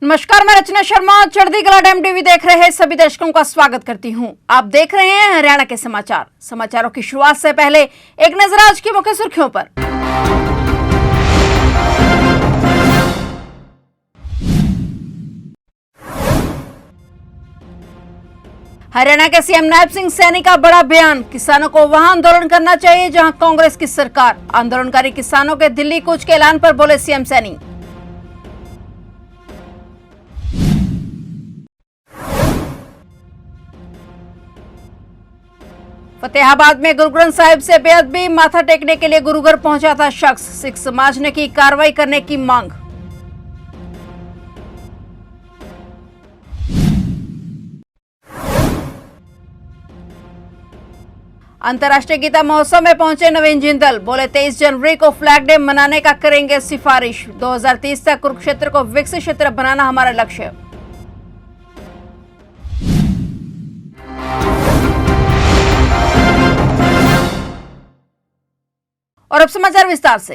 नमस्कार, मैं रचना शर्मा चढ़ती कला टाइम टीवी देख रहे सभी दर्शकों का स्वागत करती हूं। आप देख रहे हैं हरियाणा के समाचार। समाचारों की शुरुआत से पहले एक नजर आज की मुख्य सुर्खियों पर। हरियाणा के सीएम नायब सिंह सैनी का बड़ा बयान, किसानों को वहां आंदोलन करना चाहिए जहां कांग्रेस की सरकार। आंदोलनकारी किसानों के दिल्ली कूच के ऐलान पर बोले सीएम सैनी। फतेहाबाद में गुरु ग्रंथ साहिब से बेअदबी, माथा टेकने के लिए गुरुघर पहुंचा था शख्स। सिख समाज ने की कार्रवाई करने की मांग। अंतर्राष्ट्रीय गीता महोत्सव में पहुंचे नवीन जिंदल, बोले 23 जनवरी को फ्लैग डे मनाने का करेंगे सिफारिश। 2030 तक कुरुक्षेत्र को विकसित क्षेत्र बनाना हमारा लक्ष्य। और अब समाचार विस्तार से।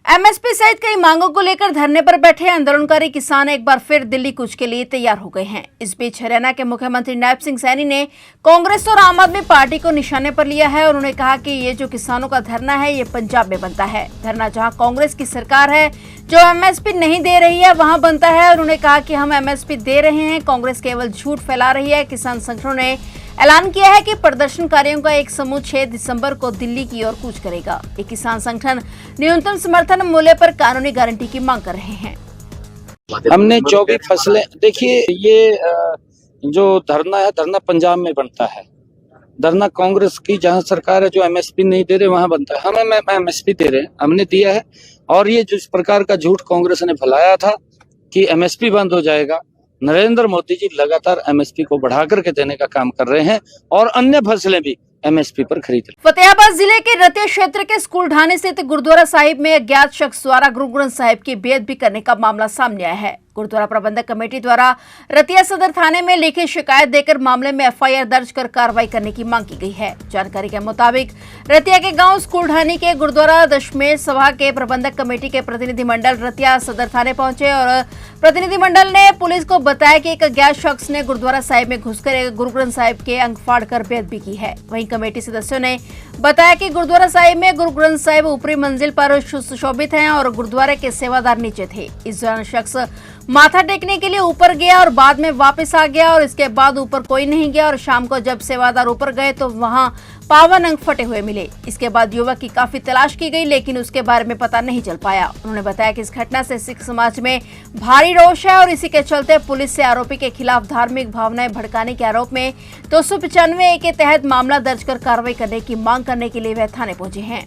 एमएसपी सहित कई मांगों को लेकर धरने पर बैठे आंदोलनकारी किसान एक बार फिर दिल्ली कूच के लिए तैयार हो गए हैं। इस बीच हरियाणा के मुख्यमंत्री नायब सिंह सैनी ने कांग्रेस और आम आदमी पार्टी को निशाने पर लिया है। उन्होंने कहा कि ये जो किसानों का धरना है ये पंजाब में बनता है। धरना जहां कांग्रेस की सरकार है जो एमएसपी नहीं दे रही है वहां बनता है। उन्होंने कहा कि हम एमएसपी दे रहे हैं, कांग्रेस केवल झूठ फैला रही है। किसान संगठनों ने ऐलान किया है कि प्रदर्शनकारियों का एक समूह 6 दिसंबर को दिल्ली की ओर कूच करेगा। ये किसान संगठन न्यूनतम समर्थन मूल्य पर कानूनी गारंटी की मांग कर रहे हैं। हमने 24 फसलें, देखिए ये जो धरना है, धरना पंजाब में बनता है। धरना कांग्रेस की जहां सरकार है जो एमएसपी नहीं दे रहे वहां बनता है। हम एमएसपी दे रहे हैं, हमने दिया है। और ये जिस प्रकार का झूठ कांग्रेस ने फैलाया था कि एमएसपी बंद हो जाएगा, नरेंद्र मोदी जी लगातार एमएसपी को बढ़ा करके देने का काम कर रहे हैं और अन्य फसलें भी एमएसपी पर खरीद रहे। फतेहाबाद जिले के रतिया क्षेत्र के स्कूल ढाणे स्थित गुरुद्वारा साहिब में अज्ञात शख्स द्वारा गुरु ग्रंथ साहिब की बेअदबी करने का मामला सामने आया है। गुरुद्वारा प्रबंधक कमेटी द्वारा रतिया सदर थाने में लिखित शिकायत देकर मामले में एफआईआर दर्ज कर कार्रवाई करने की मांग की गई है। जानकारी के मुताबिक रतिया के गांव स्कूल ढाणी के गुरुद्वारा दशमेश सभा के प्रबंधक कमेटी के प्रतिनिधिमंडल रतिया सदर थाने पहुंचे और प्रतिनिधिमंडल ने पुलिस को बताया कि एक अज्ञात शख्स ने गुरुद्वारा साहिब में घुसकर गुरु ग्रंथ साहिब के अंग फाड़कर बेअदबी की है। वहीं कमेटी सदस्यों ने बताया कि गुरुद्वारा साहिब में गुरु ग्रंथ साहिब ऊपरी मंजिल पर सुशोभित हैं और गुरुद्वारे के सेवादार नीचे थे। इस दौरान शख्स माथा टेकने के लिए ऊपर गया और बाद में वापस आ गया और इसके बाद ऊपर कोई नहीं गया और शाम को जब सेवादार ऊपर गए तो वहां पावन अंग फटे हुए मिले। इसके बाद युवक की काफी तलाश की गई लेकिन उसके बारे में पता नहीं चल पाया। उन्होंने बताया कि इस घटना से सिख समाज में भारी रोष है और इसी के चलते पुलिस से आरोपी के खिलाफ धार्मिक भावनाएं भड़काने के आरोप में 295 के तहत मामला दर्ज कर कार्रवाई करने की मांग करने के लिए वह थाने पहुंचे हैं।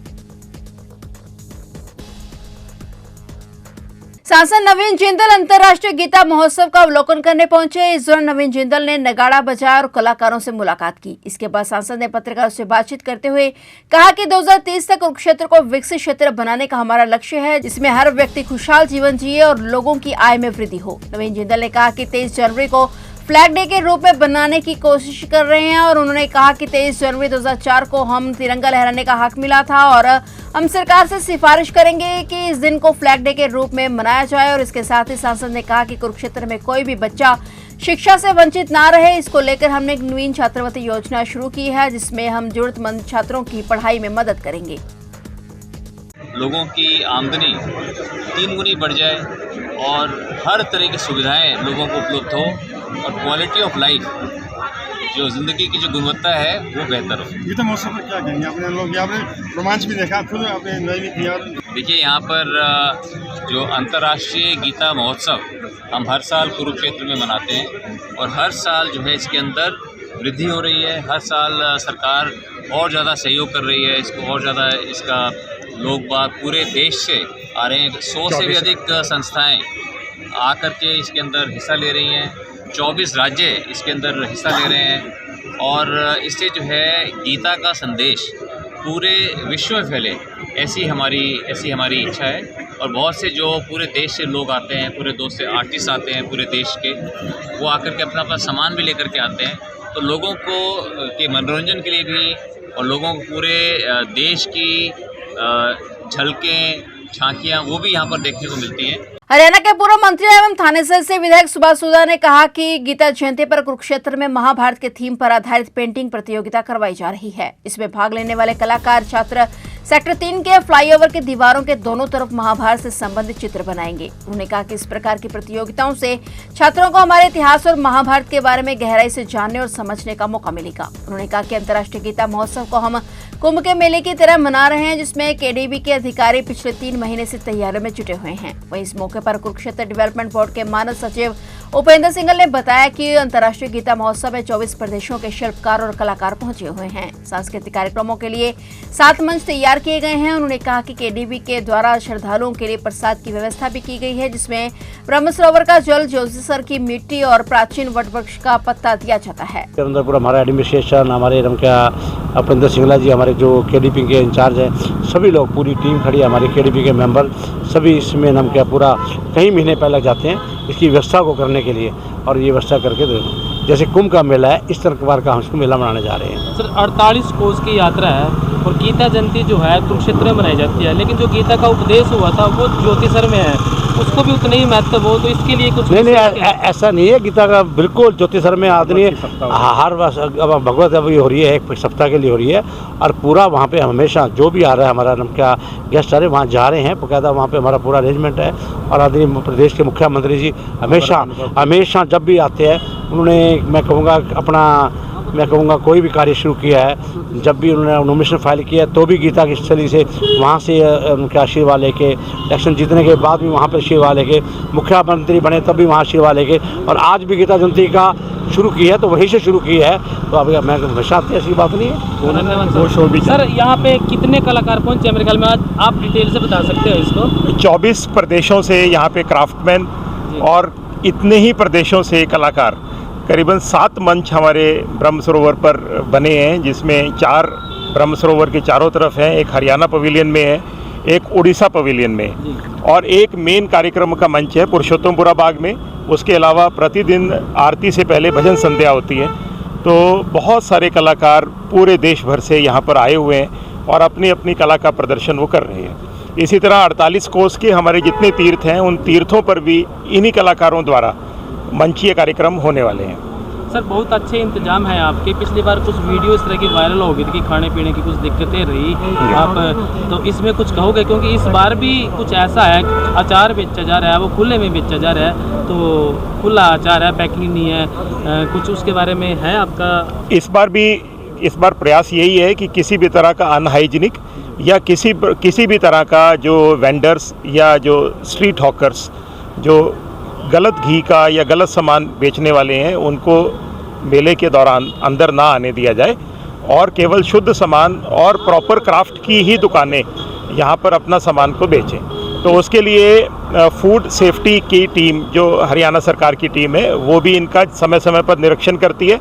सांसद नवीन जिंदल अंतर्राष्ट्रीय गीता महोत्सव का अवलोकन करने पहुंचे। इस दौरान नवीन जिंदल ने नगाड़ा बजाया और कलाकारों से मुलाकात की। इसके बाद सांसद ने पत्रकारों से बातचीत करते हुए कहा कि 2030 तक कुरुक्षेत्र को विकसित क्षेत्र बनाने का हमारा लक्ष्य है जिसमें हर व्यक्ति खुशहाल जीवन जिए और लोगों की आय में वृद्धि हो। नवीन जिंदल ने कहा कि 23 जनवरी को फ्लैग डे के रूप में बनाने की कोशिश कर रहे हैं और उन्होंने कहा कि 23 जनवरी 2004 को हम तिरंगा लहराने का हक मिला था और हम सरकार से सिफारिश करेंगे कि इस दिन को फ्लैग डे के रूप में मनाया जाए। और इसके साथ ही सांसद ने कहा कि कुरुक्षेत्र में कोई भी बच्चा शिक्षा से वंचित ना रहे, इसको लेकर हमने एक नवीन छात्रवृत्ति योजना शुरू की है जिसमें हम जरूरतमंद छात्रों की पढ़ाई में मदद करेंगे। लोगों की आमदनी 3 गुनी बढ़ जाए और हर तरह की सुविधाएं लोगों को उपलब्ध हो और क्वालिटी ऑफ लाइफ, जो ज़िंदगी की जो गुणवत्ता है वो बेहतर हो। गीता महोत्सव पर क्या कहेंगे? अपने लोग यहाँ पे रोमांच भी देखा, खुद आपने नई भी किया। देखिए यहाँ पर जो अंतर्राष्ट्रीय गीता महोत्सव हम हर साल कुरुक्षेत्र में मनाते हैं और हर साल जो है इसके अंदर वृद्धि हो रही है। हर साल सरकार और ज़्यादा सहयोग कर रही है इसको, और ज़्यादा इसका लोग बाग पूरे देश से आ रहे हैं। 100 से भी अधिक संस्थाएं आकर के इसके अंदर हिस्सा ले रही हैं। 24 राज्य इसके अंदर हिस्सा ले रहे हैं और इससे जो है गीता का संदेश पूरे विश्व में फैले, ऐसी हमारी इच्छा है। और बहुत से जो पूरे देश से लोग आते हैं, पूरे देश से आर्टिस्ट आते हैं पूरे देश के, वो आकर के अपना सामान भी लेकर के आते हैं। तो लोगों को के मनोरंजन के लिए भी और लोगों को पूरे देश की झलकें झांकियाँ वो भी यहाँ पर देखने को मिलती हैं। हरियाणा के पूर्व मंत्री एवं थाने से विधायक सुभाष सुधा ने कहा कि गीता जयंती पर कुरुक्षेत्र में महाभारत के थीम पर आधारित पेंटिंग प्रतियोगिता करवाई जा रही है। इसमें भाग लेने वाले कलाकार छात्र सेक्टर 3 के फ्लाईओवर के दीवारों के दोनों तरफ महाभारत से संबंधित चित्र बनाएंगे। उन्होंने कहा कि इस प्रकार की प्रतियोगिताओं से छात्रों को हमारे इतिहास और महाभारत के बारे में गहराई से जानने और समझने का मौका मिलेगा। उन्होंने कहा कि अंतर्राष्ट्रीय गीता महोत्सव को हम कुंभ के मेले की तरह मना रहे हैं, जिसमें केडीबी के अधिकारी पिछले 3 महीने से तैयारियों में जुटे हुए हैं। वहीं इस मौके पर कुरुक्षेत्र डेवलपमेंट बोर्ड के मानद सचिव उपेंद्र सिंघल ने बताया कि अंतर्राष्ट्रीय गीता महोत्सव में 24 प्रदेशों के शिल्पकार और कलाकार पहुंचे हुए हैं। सांस्कृतिक कार्यक्रमों के लिए 7 मंच तैयार किए गए हैं। उन्होंने कहा कि केडीबी के द्वारा श्रद्धालुओं के लिए प्रसाद की व्यवस्था भी की गई है, जिसमें ब्रह्म सरोवर का जल, जोशीसर की मिट्टी और प्राचीन वट वृक्ष का पत्ता दिया जाता है। अंदर पूरा हमारा एडमिनिस्ट्रेशन, हमारे उपेंद्र सिंघला जी हमारे जो केडीपी के इंचार्ज हैं, सभी लोग, पूरी टीम खड़ी है, हमारे केडीपी के मेंबर सभी इसमें पूरा कई महीने पहले जाते हैं इसकी व्यवस्था को करने के लिए। और ये व्यवस्था करके जैसे कुंभ का मेला है इस तरह का हम इसको मेला मनाने जा रहे हैं। सर 48 कोस की यात्रा है और गीता जयंती जो है कुरुक्षेत्र में मनाई जाती है, लेकिन जो गीता का उपदेश हुआ था वो ज्योतिसर में है, उसको भी उतना ही महत्व हो, तो इसके लिए कुछ नहीं ऐसा नहीं है। गीता का बिल्कुल ज्योतिसर में आदमी हर भगवत अभी हो रही है, 1 सप्ताह के लिए हो रही है और पूरा वहाँ पे हमेशा जो भी आ रहा है हमारा गेस्ट आ रहे हैं वहाँ जा रहे हैं, बकायदा वहाँ पे हमारा पूरा अरेंजमेंट है। और आदरणीय प्रदेश के मुख्यमंत्री जी हमेशा जब भी आते हैं उन्होंने मैं कहूँगा कोई भी कार्य शुरू किया है, जब भी उन्होंने नॉमिनेशन फाइल किया तो भी गीता की स्थली से वहाँ से उनके आशीर्वाद लेके, इलेक्शन जीतने के बाद भी वहाँ पर आशीर्वाद लेके, मुख्यमंत्री बने तब भी वहाँ आशीर्वाद लेके, और आज भी गीता जयंती का शुरू की है तो वहीं से शुरू की है। तो अभी मैं हमेशा आती ऐसी बात नहीं है। सर यहाँ पे कितने कलाकार पहुँचे मेरे ख्याल में, आज आप डिटेल से बता सकते हो इसको? 24 प्रदेशों से यहाँ पे क्राफ्टमैन और इतने ही प्रदेशों से कलाकार, करीबन 7 मंच हमारे ब्रह्म सरोवर पर बने हैं, जिसमें 4 ब्रह्म सरोवर के चारों तरफ हैं, एक हरियाणा पवेलियन में है, एक उड़ीसा पवेलियन में, और एक मेन कार्यक्रम का मंच है पुरुषोत्तमपुरा बाग में। उसके अलावा प्रतिदिन आरती से पहले भजन संध्या होती है। तो बहुत सारे कलाकार पूरे देश भर से यहाँ पर आए हुए हैं और अपनी अपनी कला का प्रदर्शन वो कर रहे हैं। इसी तरह 48 कोस के हमारे जितने तीर्थ हैं उन तीर्थों पर भी इन्हीं कलाकारों द्वारा मंचीय कार्यक्रम होने वाले हैं। सर बहुत अच्छे इंतजाम है आपके। पिछली बार कुछ वीडियो इस तरह की वायरल हो गई थी कि खाने पीने की कुछ दिक्कतें रही, आप तो इसमें कुछ कहोगे? क्योंकि इस बार भी कुछ ऐसा है, अचार बेचा जा रहा है, वो खुले में बेचा जा रहा है, तो खुला अचार है, पैकिंग नहीं है, कुछ उसके बारे में है आपका? इस बार प्रयास यही है कि किसी भी तरह का अनहाइजीनिक या किसी भी तरह का जो वेंडर्स या जो स्ट्रीट हॉकर्स जो गलत घी का या गलत सामान बेचने वाले हैं उनको मेले के दौरान अंदर ना आने दिया जाए और केवल शुद्ध सामान और प्रॉपर क्राफ्ट की ही दुकानें यहाँ पर अपना सामान को बेचें। तो उसके लिए फूड सेफ्टी की टीम जो हरियाणा सरकार की टीम है वो भी इनका समय समय पर निरीक्षण करती है।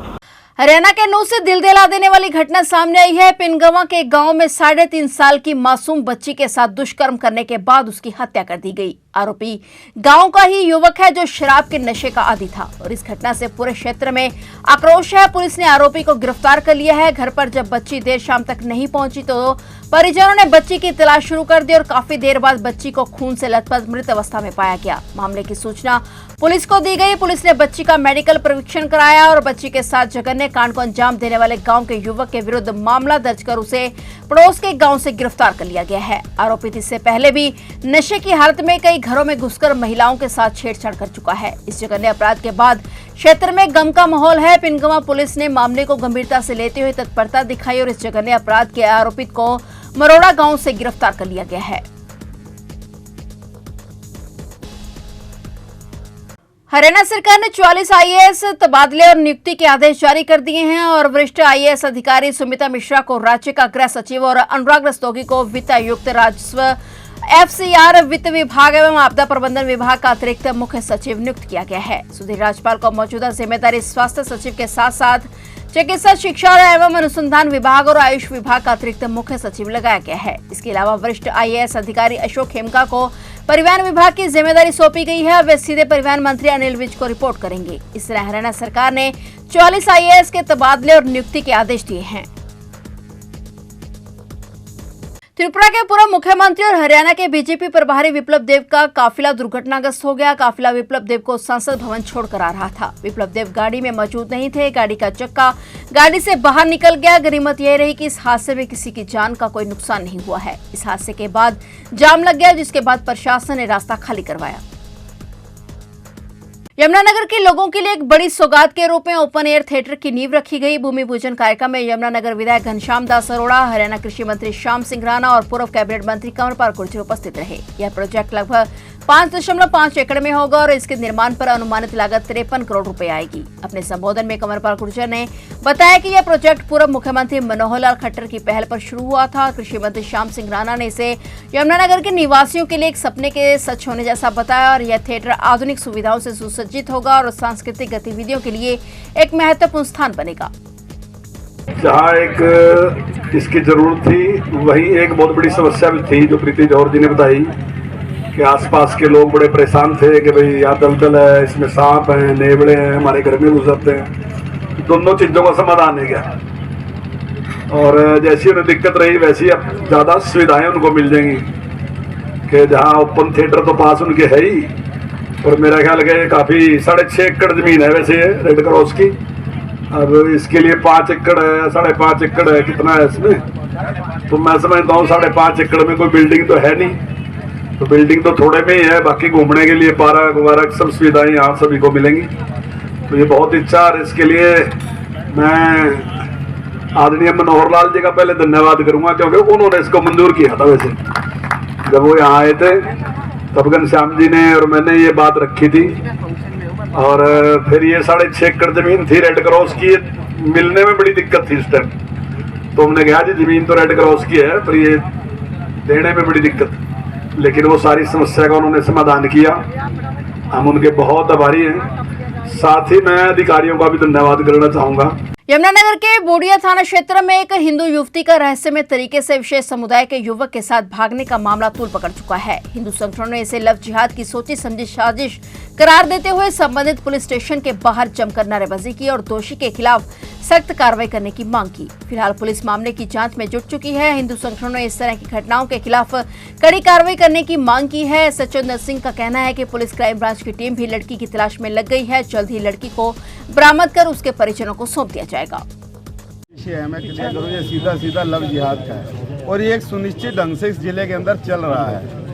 हरियाणा के नूह से दिल दहला देने वाली घटना सामने आई है। पिनगवा के गांव में 3.5 साल की मासूम बच्ची के साथ दुष्कर्म करने के बाद उसकी हत्या कर दी गई। आरोपी गांव का ही युवक है जो शराब के नशे का आदी था और इस घटना से पूरे क्षेत्र में आक्रोश है। पुलिस ने आरोपी को गिरफ्तार कर लिया है। घर पर जब बच्ची देर शाम तक नहीं पहुंची तो परिजनों ने बच्ची की तलाश शुरू कर दी और काफी देर बाद बच्ची को खून से लथपथ मृत अवस्था में पाया गया। मामले की सूचना पुलिस को दी गई। पुलिस ने बच्ची का मेडिकल परीक्षण कराया और बच्ची के साथ जघन्य कांड को अंजाम देने वाले गांव के युवक के विरुद्ध मामला दर्ज कर उसे पड़ोस के गांव से गिरफ्तार कर लिया गया है। आरोपित इससे पहले भी नशे की हालत में कई घरों में घुसकर महिलाओं के साथ छेड़छाड़ कर चुका है। इस जघन्य अपराध के बाद क्षेत्र में गम का माहौल है। पिनगवा पुलिस ने मामले को गंभीरता से लेते हुए तत्परता दिखाई और इस जघन्य अपराध के आरोपित को मरोड़ा गांव से गिरफ्तार कर लिया गया है। हरियाणा सरकार ने 44 आईएएस तबादले और नियुक्ति के आदेश जारी कर दिए हैं और वरिष्ठ आईएएस अधिकारी सुमिता मिश्रा को राज्य का गृह सचिव और अनुराग रस्तोगी को वित्त आयुक्त, राजस्व, एफसीआर, वित्त विभाग एवं आपदा प्रबंधन विभाग का अतिरिक्त मुख्य सचिव नियुक्त किया गया है। सुधीर राजपाल को मौजूदा जिम्मेदारी स्वास्थ्य सचिव के साथ साथ चिकित्सा, शिक्षा एवं अनुसंधान विभाग और आयुष विभाग का अतिरिक्त मुख्य सचिव लगाया गया है। इसके अलावा वरिष्ठ आईएएस अधिकारी अशोक खेमका को परिवहन विभाग की जिम्मेदारी सौंपी गई है। वे सीधे परिवहन मंत्री अनिल विज को रिपोर्ट करेंगे। इस तरह हरियाणा सरकार ने 44 आईएएस के तबादले और नियुक्ति के आदेश दिए हैं। त्रिपुरा के पूर्व मुख्यमंत्री और हरियाणा के बीजेपी प्रभारी विप्लव देव का काफिला दुर्घटनाग्रस्त हो गया। काफिला विप्लव देव को संसद भवन छोड़कर आ रहा था। विप्लव देव गाड़ी में मौजूद नहीं थे। गाड़ी का चक्का गाड़ी से बाहर निकल गया। गनीमत यह रही कि इस हादसे में किसी की जान का कोई नुकसान नहीं हुआ है। इस हादसे के बाद जाम लग गया, जिसके बाद प्रशासन ने रास्ता खाली करवाया। यमुनानगर के लोगों के लिए एक बड़ी सौगात के रूप में ओपन एयर थिएटर की नींव रखी गई। भूमि पूजन कार्यक्रम में यमुनानगर विधायक घनश्याम दास अरोड़ा, हरियाणा कृषि मंत्री श्याम सिंह राणा और पूर्व कैबिनेट मंत्री कंवरपाल गुर्जर उपस्थित रहे। यह प्रोजेक्ट लगभग 5.5 एकड़ में होगा और इसके निर्माण पर अनुमानित लागत 53 करोड़ रुपए आएगी। अपने संबोधन में कंवरपाल गुर्जर ने बताया कि यह प्रोजेक्ट पूर्व मुख्यमंत्री मनोहर लाल खट्टर की पहल पर शुरू हुआ था। कृषि मंत्री श्याम सिंह राणा ने इसे यमुनानगर के निवासियों के लिए एक सपने के सच होने जैसा बताया और यह थिएटर आधुनिक सुविधाओं से सुसज्जित होगा और सांस्कृतिक गतिविधियों के लिए एक महत्वपूर्ण स्थान बनेगा। जहाँ एक इसकी जरूरत थी, वही एक बहुत बड़ी समस्या भी थी जो प्रीति जौहर जी ने बताई कि आसपास के लोग बड़े परेशान थे कि भाई यहाँ दलदल है, इसमें सांप हैं, नेवड़े हैं, हमारे घर में गुजरते हैं। दोनों चीज़ों का समाधान है क्या, और जैसी उन्हें दिक्कत रही वैसी अब ज़्यादा सुविधाएं उनको मिल जाएंगी कि जहाँ ओपन थिएटर तो पास उनके है ही, और मेरा ख्याल है काफ़ी 6.5 एकड़ ज़मीन है वैसे रेड क्रॉस की। अब इसके लिए 5 एकड़ है, 5.5 एकड़ है, कितना है इसमें, तो मैं समझता हूँ 5.5 एकड़ में कोई बिल्डिंग तो है नहीं, तो बिल्डिंग तो थोड़े में ही है, बाकी घूमने के लिए पार्क वार्क सब सुविधाएं यहाँ सभी को मिलेंगी। तो ये बहुत इच्छा, और इसके लिए मैं आदरणीय मनोहर लाल जी का पहले धन्यवाद करूंगा, क्योंकि उन्होंने इसको मंजूर किया था। वैसे जब वो यहाँ आए थे तब घनश्याम जी ने और मैंने ये बात रखी थी, और फिर ये 6.5 एकड़ जमीन थी रेड क्रॉस की, मिलने में बड़ी दिक्कत थी इस टाइम। तो हमने कहा जी जमीन तो रेड क्रॉस की है, पर ये देने में बड़ी दिक्कत, लेकिन वो सारी समस्या का उन्होंने समाधान किया। हम उनके बहुत आभारी हैं। साथ ही मैं अधिकारियों का भी धन्यवाद करना चाहूँगा। यमुनानगर के बोडिया थाना क्षेत्र में एक हिंदू युवती का रहस्यमय तरीके से विशेष समुदाय के युवक के साथ भागने का मामला तूल पकड़ चुका है। हिंदू संगठनों ने इसे लव जिहाद की सोची समझी साजिश करार देते हुए संबंधित पुलिस स्टेशन के बाहर जमकर नारेबाजी की और दोषी के खिलाफ सख्त कार्रवाई करने की मांग की। फिलहाल पुलिस मामले की जांच में जुट चुकी है। हिंदू संगठनों ने इस तरह की घटनाओं के खिलाफ कड़ी कार्रवाई करने की मांग की है। सचिंदर सिंह का कहना है कि पुलिस क्राइम ब्रांच की टीम भी लड़की की तलाश में लग गई है। जल्द ही लड़की को बरामद कर उसके परिजनों को सौंप दिया जाएगा। मैं क्लियर करूँ, ये सीधा लव जिहाद का है और ये एक सुनिश्चित ढंग से इस जिले के अंदर चल रहा है।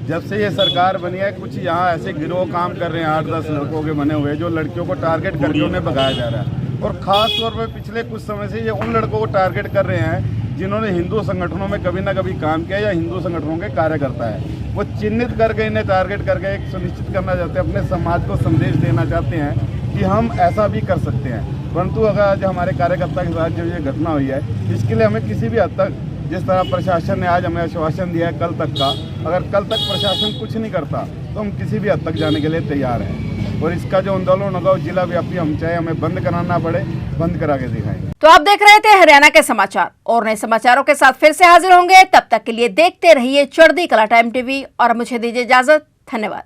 जब से ये सरकार बनी है, कुछ यहाँ ऐसे गिरोह काम कर रहे हैं, 8-10 लड़कों के बने हुए, जो लड़कियों को टारगेट करके उन्हें भगाया जा रहा है। और ख़ास तौर पर पिछले कुछ समय से ये उन लड़कों को टारगेट कर रहे हैं जिन्होंने हिंदू संगठनों में कभी ना कभी काम किया या हिंदू संगठनों के कार्यकर्ता है। वो चिन्हित करके इन्हें टारगेट करके एक सुनिश्चित करना चाहते हैं, अपने समाज को संदेश देना चाहते हैं कि हम ऐसा भी कर सकते हैं। परंतु अगर आज हमारे कार्यकर्ता के साथ जो ये घटना हुई है, इसके लिए हमें किसी भी हद तक, जिस तरह प्रशासन ने आज हमें आश्वासन दिया है कल तक का, अगर कल तक प्रशासन कुछ नहीं करता तो हम किसी भी हद तक जाने के लिए तैयार हैं। और इसका जो आंदोलन होगा वो जिला व्यापी, हम चाहे हमें बंद कराना पड़े, बंद करा के दिखाएंगे। तो आप देख रहे थे हरियाणा के समाचार, और नए समाचारों के साथ फिर से हाजिर होंगे। तब तक के लिए देखते रहिए चढ़ती कला टाइम टीवी और मुझे दीजिए इजाजत। धन्यवाद।